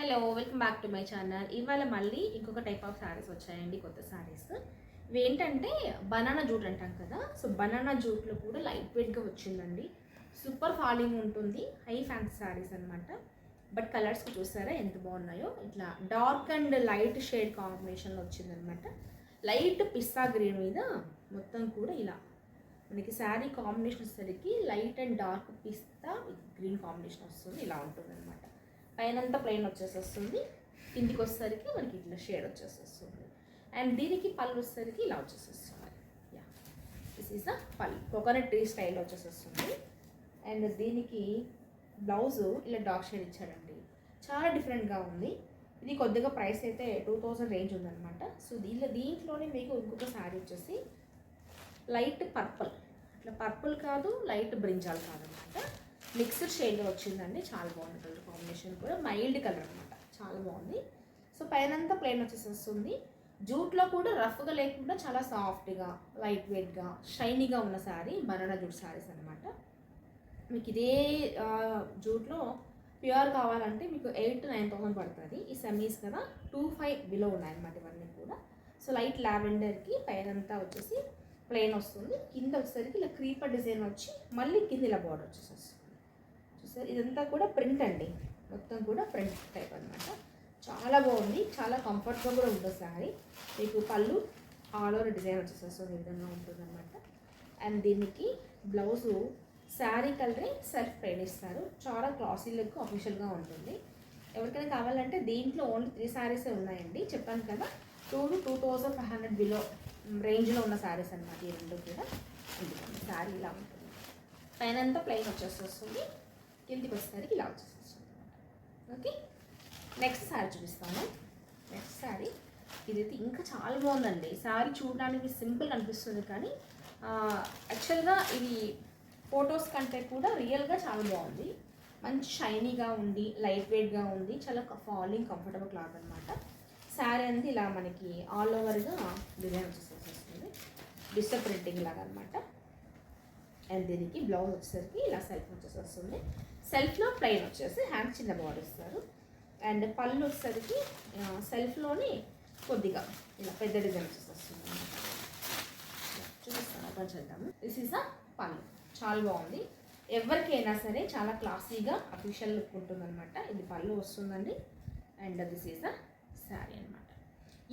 Hello, welcome back to my channel. ఇవాళ మళ్ళీ ఇంకొక టైప్ ఆఫ్ శారీస్ వచ్చాయండి, కొత్త శారీస్. ఇవి ఏంటంటే బనానా జూట్ అంటాం కదా. సో బనానా జూట్లో కూడా లైట్ వెయిట్గా వచ్చిందండి. సూపర్ ఫాలింగ్ ఉంటుంది, హై ఫ్యాన్సీ శారీస్ అనమాట. బట్ కలర్స్కి చూసారా ఎంత బాగున్నాయో. ఇట్లా డార్క్ అండ్ లైట్ షేడ్ కాంబినేషన్లో వచ్చిందనమాట. లైట్ పిస్తా గ్రీన్ మీద మొత్తం కూడా ఇలా మనకి శారీ కాంబినేషన్ వచ్చేసరికి light and dark pista green combination వస్తుంది. ఇలా ఉంటుంది అనమాట. పైనంతా ప్లెయిన్ వస్తుంది, కిందికి వచ్చేసరికి మనకి ఇట్లా షేడ్ వస్తుంది. అండ్ దీనికి పళ్ళు వచ్చేసరికి ఇలా వచ్చేస్తుంది. యా, దిస్ ఈజ్ ద పళ్ళు, కోకోనట్ ట్రీ స్టైల్ వచ్చేస్తుంది. అండ్ దీనికి బ్లౌజు ఇలా డార్క్ షేడ్ ఇచ్చాడండి, చాలా డిఫరెంట్గా ఉంది. ఇది కొద్దిగా ప్రైస్ అయితే 2000 రేంజ్ ఉందన్నమాట. సో దీంట్లోనే మీకు ఇంకొక శారీ వచ్చేసి లైట్ పర్పుల్, అట్లా పర్పుల్ కాదు, లైట్ బ్రింజాల్ కాదనమాట, మిక్స్డ్ షేడ్లో వచ్చిందండి. చాలా బాగుంది కలర్ కాంబినేషన్ కూడా, మైల్డ్ కలర్ అనమాట, చాలా బాగుంది. సో పైనంతా ప్లెయిన్ వస్తుంది. జూట్లో కూడా రఫ్గా లేకుండా చాలా సాఫ్ట్గా, లైట్ వెయిట్గా, షైనీగా ఉన్న శారీ బనానా జూట్ శారీస్ అనమాట. మీకు ఇదే జూట్లో ప్యూర్ కావాలంటే మీకు 8,000 to 9,000 పడుతుంది. ఈ సెమీస్ కదా 2,500 బిలో ఉన్నాయన్నమాట ఇవన్నీ కూడా. సో లైట్ లావెండర్కి పైనంతా వచ్చేసి ప్లెయిన్ వస్తుంది, కింద వచ్చేసరికి ఇలా క్రీపర్ డిజైన్ వచ్చి మళ్ళీ కింద ఇలా బార్డర్ వచ్చేసి చూసారు. ఇదంతా కూడా ప్రింట్ అండి, మొత్తం కూడా ప్రింట్ టైప్ అనమాట. చాలా బాగుంది, చాలా కంఫర్ట్గా కూడా ఉంటుంది శారీ. మీకు పళ్ళు ఆల్ ఓవర్ డిజైన్ వచ్చేసేస్తుంది, ఈ విధంగా ఉంటుంది అనమాట. అండ్ దీనికి బ్లౌజు శారీ కలరే సెల్ఫ్ ప్లెయిన్ ఇస్తారు. చాలా క్లాసీ లుక్, అఫీషియల్గా ఉంటుంది. ఎవరికైనా కావాలంటే దీంట్లో ఓన్లీ 3 శారీసే ఉన్నాయండి, చెప్పాను కదా. 2,000 to 2,500 బిలో రేంజ్లో ఉన్న శారీస్ అనమాట ఈ రెండు కూడా. అందుకని శారీ ఇలా ఉంటుంది, పైనంతా ప్లెయిన్ వచ్చేస్తుంది, కిందికి వచ్చేసరికి ఇలా వచ్చేస్తుంది. ఓకే, నెక్స్ట్ శారీ చూపిస్తాను. నెక్స్ట్ శారీ ఇదైతే ఇంకా చాలా బాగుందండి. శారీ చూడడానికి సింపుల్ అనిపిస్తుంది, కానీ యాక్చువల్గా ఇది ఫొటోస్ కంటే కూడా రియల్గా చాలా బాగుంది. మంచి షైనీగా ఉండి, లైట్ వెయిట్గా ఉంది, చాలా ఫాలింగ్ కంఫర్టబుల్ క్లాత్ అనమాట. శారీ అనేది ఇలా మనకి ఆల్ ఓవర్గా డిజైన్ వచ్చేస్తుంది, డిజిటల్ ప్రింటింగ్ లాగా అనమాట. అండ్ దీనికి బ్లౌజ్ వచ్చేసరికి ఇలా సెల్ఫ్ వచ్చేస్తుంది. సెల్ఫ్లో ప్లెయిన్ వచ్చేసి హ్యాండ్ చిన్న బార్డర్ ఇస్తారు. అండ్ పళ్ళు వచ్చేసరికి సెల్ఫ్లోని కొద్దిగా ఇలా పెద్ద డిజైన్ వచ్చేస్తుంది అనమాట. చూపిస్తాను, ఓపెన్ చేద్దాము. దిస్ ఈజ్ అ పళ్ళు, చాలా బాగుంది. ఎవరికైనా సరే చాలా క్లాసీగా అఫీషియల్ లుక్ ఉంటుందన్నమాట. ఇది పళ్ళు వస్తుందండి. And this is a sari అనమాట.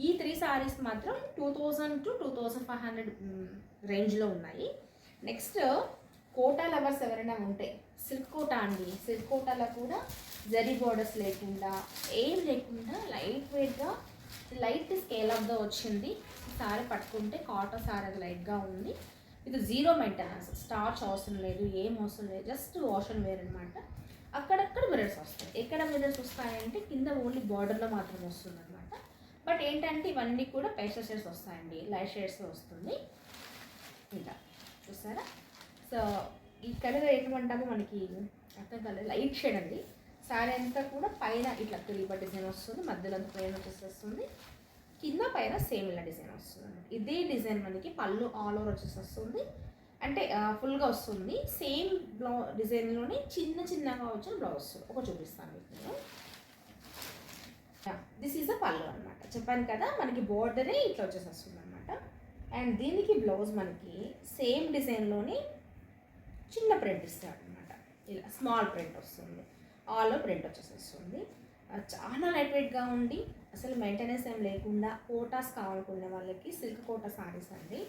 ఈ 3 శారీస్ మాత్రం 2,000 to 2,500 రేంజ్లో ఉన్నాయి. నెక్స్ట్ కోటా లవర్స్ ఎవరైనా ఉంటే, సిల్క్ కోటా అండి. సిల్క్ కోటాలో కూడా జరీ బోర్డర్స్ లేకుండా, ఏం లేకుండా లైట్ వెయిట్గా, లైట్ స్కేల్ ఆఫ్గా వచ్చింది. శారీ పట్టుకుంటే కాటన్ శారీ లైట్గా ఉంది. ఇది 0 మెయింటెనెన్స్, స్టార్చ్ అవసరం లేదు, ఏం అవసరం లేదు, జస్ట్ వాష్ అండ్ వేర్ అనమాట. అక్కడక్కడ మిరర్స్ వస్తాయి. ఎక్కడ మిరర్స్ వస్తాయంటే కింద ఓన్లీ బార్డర్లో మాత్రమే వస్తుంది అనమాట. బట్ ఏంటంటే ఇవన్నీ కూడా పేస్టల్ షేడ్స్ వస్తాయండి, లైట్ షేడ్స్ వస్తుంది. ఇలా చూసారా. సో ఈ కలర్ ఏమంటామో మనకి అర్థం కలర్ లైట్ షేడ్ అండి. శారీ అంతా కూడా పైన ఇట్లా క్రీపర్ డిజైన్ వస్తుంది, మధ్యలో అంతా ప్లెయిన్ వచ్చేస్తుంది, కింద పైన సేమ్ ఇలా డిజైన్ వస్తుంది అనమాట. ఇదే డిజైన్ మనకి పళ్ళు ఆల్ ఓవర్ వచ్చేస్తుంది, అంటే ఫుల్గా వస్తుంది. సేమ్ డిజైన్లోనే చిన్నగా వచ్చిన బ్లౌజ్ వస్తుంది. ఒక చూపిస్తాను మీకు నేను. దిస్ ఈజ్ అ పళ్ళు అనమాట. చెప్పాను కదా మనకి బోర్డరే ఇట్లా వచ్చేస్తుంది అనమాట. అండ్ దీనికి బ్లౌజ్ మనకి సేమ్ డిజైన్లోనే చిన్న ప్రింట్ ఇస్తాడు అనమాట. ఇలా స్మాల్ ప్రింట్ వస్తుంది, ఆల్ ఓవర్ ప్రింట్ వచ్చేస్తుంది. చాలా లైట్ వెయిట్గా ఉండి, అసలు మెయింటెనెన్స్ ఏం లేకుండా కోటాస్ కావాలనుకునే వాళ్ళకి సిల్క్ కోటా శారీస్ అండి.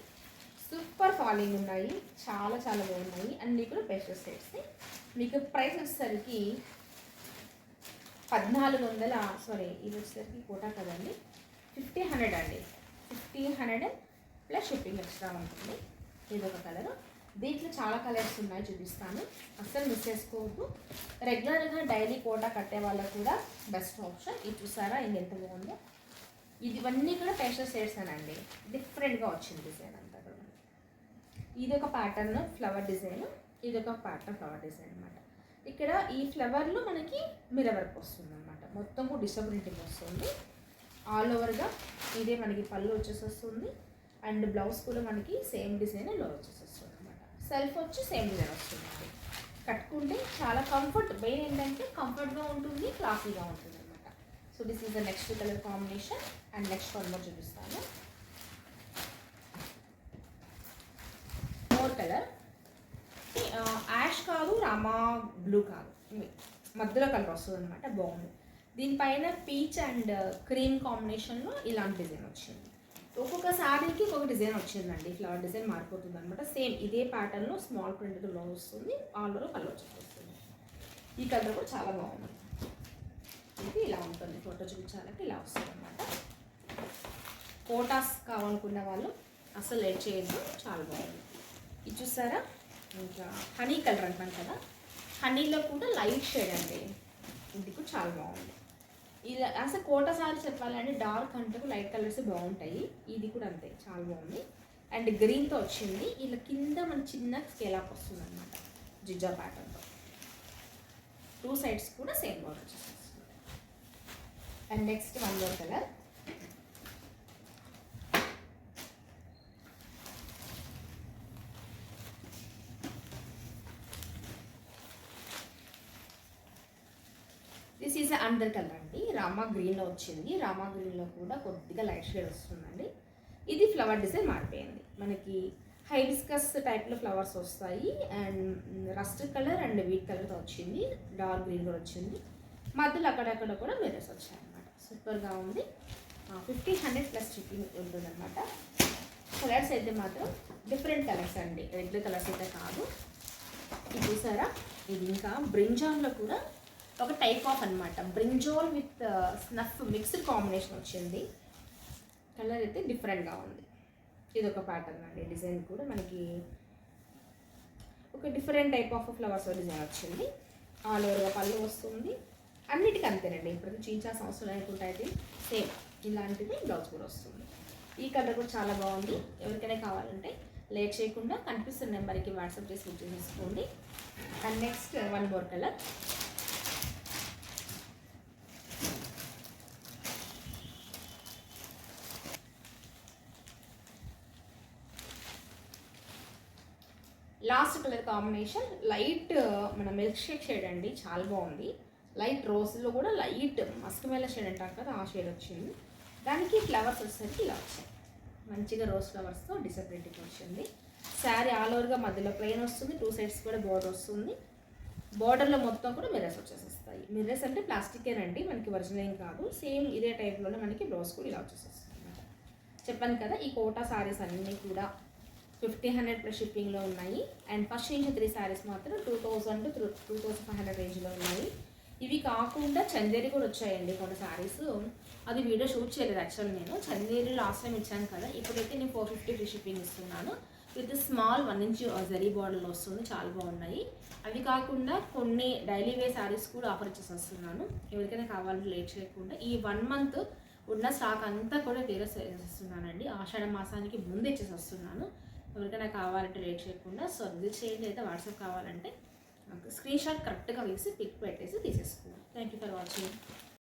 సూపర్ ఫాలింగ్ ఉన్నాయి, చాలా చాలా బాగున్నాయి. అన్నీ కూడా పేస్టల్ షేడ్స్. మీకు ప్రైస్ వచ్చేసరికి 1,400, సారీ ఇది వచ్చేసరికి కోటా కదండి, 1,500 అండి. 1,500 ప్లస్ షిప్పింగ్ ఎక్స్ట్రా ఉంటుంది. ఇది ఒక కలర్. దీంట్లో చాలా కలర్స్ ఉన్నాయి, చూపిస్తాను, అస్సలు మిస్ చేసుకోవద్దు. రెగ్యులర్గా డైలీ కోటా కట్టే వాళ్ళకు కూడా బెస్ట్ ఆప్షన్. ఇది చూసారా, ఇది ఎంత బాగుందో. ఇవన్నీ కూడా పేస్టల్ షేడ్స్ అనండి, డిఫరెంట్గా వచ్చింది డిజైన్ అంతా కూడా. ఇది ఒక ప్యాటర్న్ ఫ్లవర్ డిజైన్, ఇది ఒక ప్యాటర్న్ ఫ్లవర్ డిజైన్ అనమాట. ఇక్కడ ఈ ఫ్లవర్లో మనకి మిర్రర్ వర్క్ వస్తుంది అనమాట, మొత్తం కూడా డిజిటల్ ప్రింటింగ్ వస్తుంది ఆల్ ఓవర్గా. ఇదే మనకి పళ్ళు వచ్చేస్తుంది. అండ్ బ్లౌజ్ కూడా మనకి సేమ్ డిజైన్లో వచ్చేస్తుంది అనమాట. సెల్ఫ్ వచ్చి సేమ్ డిజైన్ వస్తుంది. కట్టుకుంటే చాలా కంఫర్ట్, మెయిన్ ఏంటంటే కంఫర్ట్గా ఉంటుంది, క్లాసీగా ఉంటుంది అనమాట. So this is the next colour combination. And next one more చూపిస్తాను. మోర్ కలర్ యాష్ కాదు, రామా బ్లూ కాదు, మధ్యలో కలర్ వస్తుంది అనమాట. బాగుంది. దీనిపైన పీచ్ అండ్ క్రీమ్ కాంబినేషన్లో ఇలాంటి డిజైన్ వచ్చింది. ఒక్కొక్క శారీకి ఒక్కొక్క డిజైన్ వచ్చిందండి. ఫ్లవర్ డిజైన్ మారిపోతుంది అనమాట. సేమ్ ఇదే ప్యాటర్న్లో స్మాల్ ప్రింట్తో బ్లౌజ్ వస్తుంది. ఆల్ ఓవర్ కలర్ వచ్చేస్తుంది. ఈ కలర్ కూడా చాలా బాగుంది. ఇది ఇలా ఉంటుంది. ఫోటో చూపించాలంటే ఇలా వస్తుంది అనమాట. కోటాస్ కావాలనుకున్న వాళ్ళు అసలు లేట్ చేయొద్దు, చాలా బాగుంది. ఇది చూసారా, ఇంకా హనీ కలర్ అంటాం కదా, హనీలో కూడా లైట్ షేడ్ అండి. ఇది కూడా చాలా బాగుంది. ఇలా అసలు కోటా సారీ చెప్పాలంటే డార్క్ అంటే లైట్ కలర్స్ బాగుంటాయి. ఇది కూడా అంతే, చాలా బాగుంది. అండ్ గ్రీన్తో వచ్చింది. ఇలా కింద మన చిన్న స్కేల్ అప్ వస్తుంది అనమాట, జిజ్జా ప్యాటర్న్తో. టూ సైడ్స్ కూడా సేమ్ బార్డర్ వచ్చేస్తుంది. And next one more colour. This is under colour అండి. రామా గ్రీన్లో వచ్చింది. రామా గ్రీన్లో కూడా కొద్దిగా లైట్ షేడ్ వస్తుందండి. ఇది ఫ్లవర్ డిజైన్ మారిపోయింది. మనకి హైబిస్కస్ టైప్లో ఫ్లవర్స్ వస్తాయి. And rust colour and wheat కలర్తో వచ్చింది. డార్క్ గ్రీన్ కూడా వచ్చింది. మధ్యలో అక్కడక్కడ కూడా మిర్రర్స్ వచ్చాయి అనమాట. సూపర్గా ఉంది. 1500 ప్లస్ షిప్పింగ్ ఉంటుందన్నమాట. కలర్స్ అయితే మాత్రం డిఫరెంట్ కలర్స్ అండి, రెగ్యులర్ కలర్స్ అయితే కాదు. ఇది చూసారా, ఇది ఇంకా బ్రింజాన్లో కూడా ఒక టైప్ ఆఫ్ అనమాట. Brinjal with snuff mixed combination వచ్చింది. కలర్ అయితే డిఫరెంట్గా ఉంది. ఇది ఒక ప్యాటర్న్ అండి. డిజైన్ కూడా మనకి ఒక different type of flowers design వచ్చింది. ఆల్ ఓవర్గా పళ్ళు వస్తుంది. అన్నిటికీ అంతేనండి, ఇప్పుడు చీచాల్సిన అవసరం లేకుండా అయితే సేమ్ ఇలాంటిది బ్లౌజ్ కూడా వస్తుంది. ఈ కలర్ కూడా చాలా బాగుంది. ఎవరికైనా కావాలంటే లేట్ చేయకుండా కనిపిస్తున్న నెంబర్కి వాట్సాప్ చేసి బుక్ చేసుకోండి. And next one more colour. Last colour combination light మన మిల్క్ షేక్ షేడ్ అండి, చాలా బాగుంది. లైట్ రోజ్లో కూడా లైట్ మస్క్ మెల్ల షేడ్ అంటారు కదా, ఆ షేడ్ వచ్చింది. దానికి ఫ్లవర్స్ వచ్చేసరికి ఇలా వచ్చాయి. మంచిగా రోజ్ ఫ్లవర్స్తో డిసప్రింటింగ్ వచ్చింది. శారీ ఆల్ ఓవర్గా మధ్యలో ప్లెయిన్ వస్తుంది. టూ సైడ్స్ కూడా బోర్డర్ వస్తుంది. బోర్డర్లో మొత్తం కూడా మిర్రర్స్ వచ్చేసేస్తాయి. మిర్రర్స్ అంటే ప్లాస్టికేనండి, మనకి ఒరిజినల్ ఏం కాదు. సేమ్ ఇదే టైప్లోనే మనకి బ్లౌజ్ కూడా ఇలా వచ్చేసేస్తుంది అనమాట. చెప్పాను కదా, ఈ కోటా సారీస్ అన్నీ కూడా 1500 ప్లస్ షిప్పింగ్లో ఉన్నాయి. అండ్ ఫస్ట్ నుంచి 3 శారీస్ మాత్రం 2000 to 2500 రేంజ్లో ఉన్నాయి. ఇవి కాకుండా చందేరి కూడా వచ్చాయండి కొన్ని శారీస్. అది వీడియో షూట్ చేయలేదు యాక్చువల్లీ. నేను చందేరి లాస్ట్ టైం ఇచ్చాను కదా, ఇప్పుడైతే నేను 450 ఫ్రీ షిప్పింగ్ ఇస్తున్నాను. విత్ స్మాల్ 1 ఇంచ్ జరీ బార్డర్లో వస్తుంది. చాలా బాగున్నాయి. అవి కాకుండా కొన్ని డైలీ వేర్ శారీస్ కూడా ఆఫర్ ఇచ్చేస్తున్నాను. ఎవరికైనా కావాలంటే లేట్ చేయకుండా ఈ 1 మంత్ ఉన్న స్టాక్ అంతా కూడా తీరేస్తున్నానండి. ఆషాఢ మాసానికి ముందు ఇచ్చేస్తున్నాను. ఎవరికైనా కావాలంటే లేట్ చేయకుండా. సో విజిట్ చేయండి. అయితే వాట్సాప్ కావాలంటే స్క్రీన్ షాట్ కరెక్ట్గా వేసి పిక్ పెట్టేసి తీసేసుకున్నాను. Thank you for watching.